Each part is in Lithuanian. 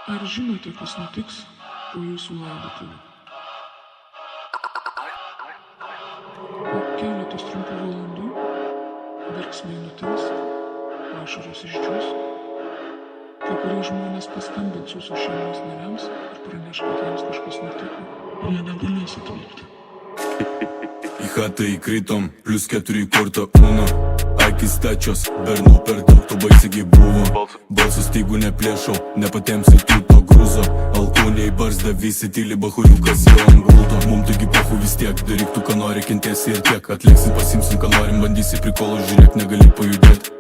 Ar žinote, kas nutiks po jūsų laidotuvių? Po keletos trumpų valandų verksmai nutils, ašaros išdžius. Kai kurie žmonės paskambins jūsų šeimos nariams ir praneš, kad jiems kažkas nutiko. Jie negalės atvykti. Į chatą įkritom, +4 korto uno. Akis stačios, bernų per daug, to baisiai buvo. Balsų stygų neplėšau, nepatempsiu to grūzo. Alkūniai barzda, visi tyli, bahuriukas jau ant gulto. Mum taigi pochu vis tiek, daryk tu ką nori, kentėsi ir tiek. Atlėksim, pasimsim ką norim, bandysi prikolų, žiūrėk, negali pajudėt.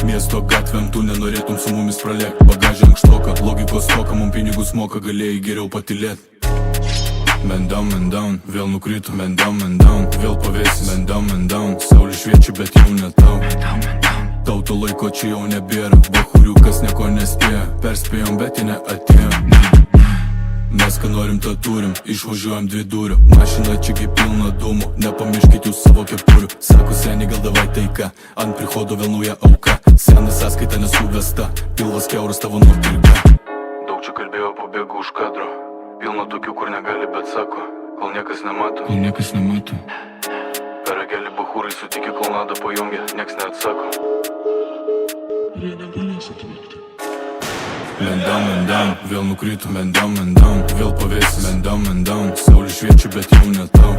Miesto gatvėm tu nenorėtum su mumis pralėkt. Bagažė ankštoka, logikos stoka, mum pinigus moka, galėjai geriau patylėt. Man down, vėl nukrito, man down, vėl pavėsis, man down, saulė šviečia, bet jau ne tau. Tauto laiko čia jau nebėra, bahuriukas nieko nespėja, perspėjom, bet ji neatėjo. Mes ką norim, tą turim, išvažiuojam 2 durų, mašina čiagi pilna dūmų, nepamirškit jūs savo kepurių. Sako seniai, gal davai taika, ant prihodo vėl nauja auka, sena sąskaita nesuvesta, pilvas kiauras tavo nupirka. Daug čia kalbėjo, pabėgu už kadro, pilna tokių, kur negali, bet sako, kol niekas nemato. Per ragelį bahūrai sutikė, klaunadą pajungė, nieks neatsako. Jie negalės atvykti. Man down, vėl nukrito, man down, vėl pavėsis, man down, saulė šviečia, bet jau ne tau.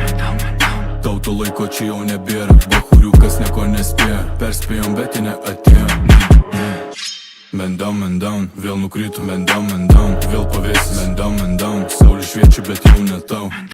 Tauto laiko čia jau nebėra, bahuriukas nieko nespėja, perspėjom, bet ji neatėjo. Man down, vėl nukrito, man down, vėl pavėsis, man down, saulė šviečia, bet jau ne tau.